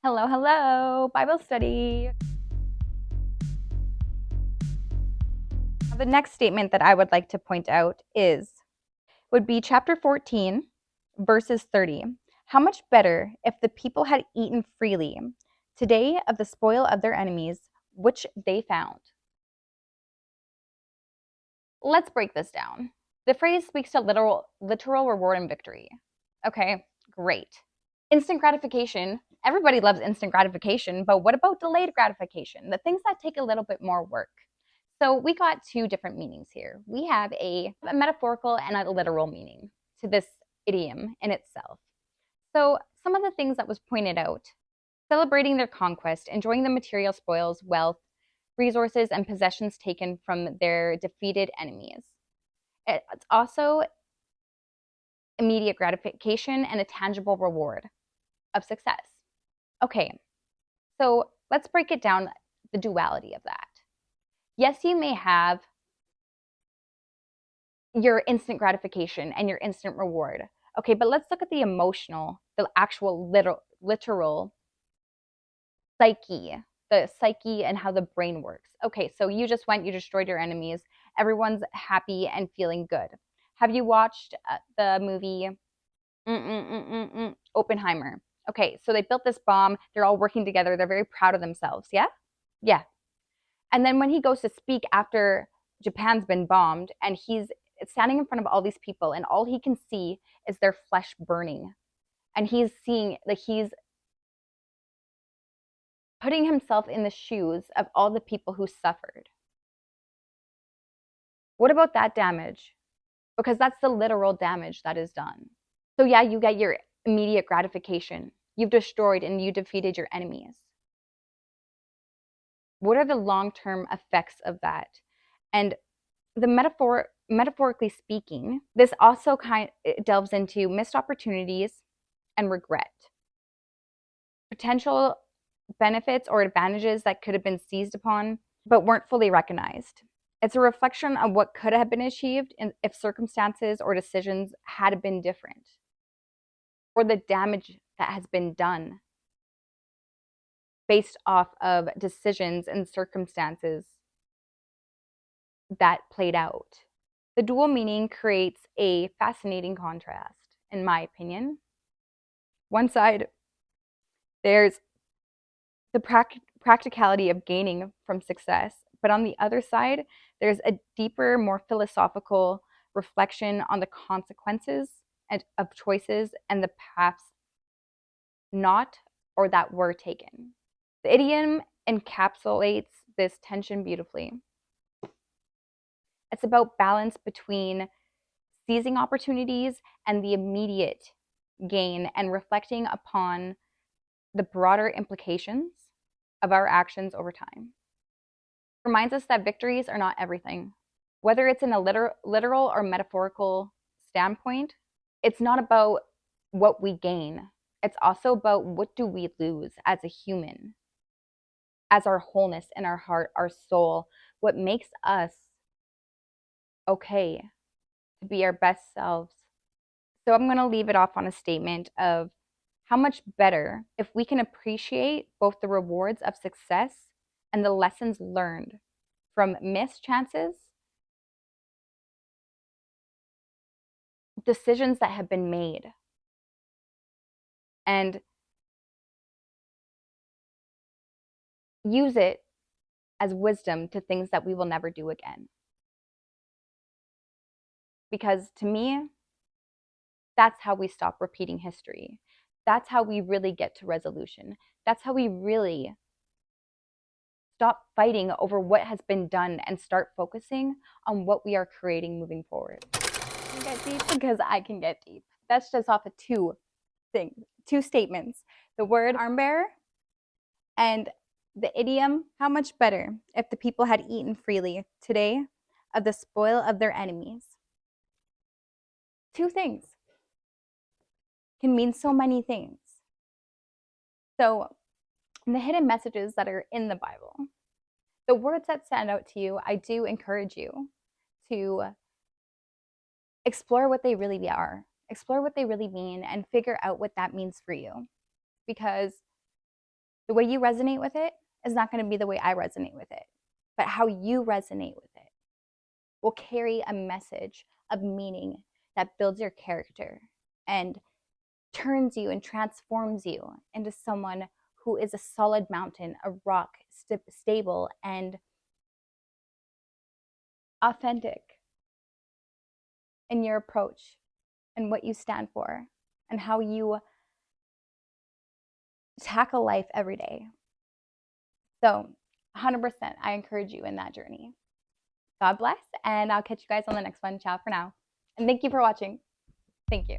Hello, hello, Bible study. The next statement that I would like to point out would be chapter 14, verses 30. How much better if the people had eaten freely today of the spoil of their enemies, which they found. Let's break this down. The phrase speaks to literal reward and victory. Okay, great. Instant gratification. Everybody loves instant gratification, but what about delayed gratification? The things that take a little bit more work. So we got two different meanings here. We have a metaphorical and a literal meaning to this idiom in itself. So some of the things that was pointed out: celebrating their conquest, enjoying the material spoils, wealth, resources, and possessions taken from their defeated enemies. It's also immediate gratification and a tangible reward of success. Okay, so let's break it down, the duality of that. Yes, you may have your instant gratification and your instant reward. Okay, but let's look at the emotional, the actual literal psyche, the psyche and how the brain works. Okay, so you just went, you destroyed your enemies. Everyone's happy and feeling good. Have you watched the movie Oppenheimer? Okay, so they built this bomb. They're all working together. They're very proud of themselves. Yeah? Yeah. And then when he goes to speak after Japan's been bombed and he's standing in front of all these people and all he can see is their flesh burning. And he's seeing, like, he's putting himself in the shoes of all the people who suffered. What about that damage? Because that's the literal damage that is done. So yeah, you get your immediate gratification. You've destroyed and you defeated your enemies. What are the long-term effects of that? And the metaphorically speaking, this also delves into missed opportunities and regret. Potential benefits or advantages that could have been seized upon but weren't fully recognized. It's a reflection of what could have been achieved if circumstances or decisions had been different, or the damage that has been done based off of decisions and circumstances that played out. The dual meaning creates a fascinating contrast, in my opinion. One side, there's the practicality of gaining from success, but on the other side, there's a deeper, more philosophical reflection on the consequences of choices and the paths not or that were taken. The idiom encapsulates this tension beautifully. It's about balance between seizing opportunities and the immediate gain and reflecting upon the broader implications of our actions over time. It reminds us that victories are not everything. Whether it's in a literal or metaphorical standpoint, it's not about what we gain. It's also about what do we lose as a human, as our wholeness in our heart, our soul, what makes us okay to be our best selves. So I'm going to leave it off on a statement of how much better if we can appreciate both the rewards of success and the lessons learned from missed chances, decisions that have been made, and use it as wisdom to things that we will never do again. Because to me, that's how we stop repeating history. That's how we really get to resolution. That's how we really stop fighting over what has been done and start focusing on what we are creating moving forward. I can get deep because I can get deep. That's just off of two statements. The word arm bearer and the idiom, how much better if the people had eaten freely today of the spoil of their enemies. Two things can mean so many things. So the hidden messages that are in the Bible, the words that stand out to you, I do encourage you to explore what they really are, explore what they really mean, and figure out what that means for you. Because The way you resonate with it is not going to be the way I resonate with it, but how you resonate with it will carry a message of meaning that builds your character and turns you and transforms you into someone who is a solid mountain, a rock, stable and authentic in your approach and what you stand for and how you tackle life every day. So 100%, I encourage you in that journey. God bless, and I'll catch you guys on the next one. Ciao for now. And thank you for watching. Thank you.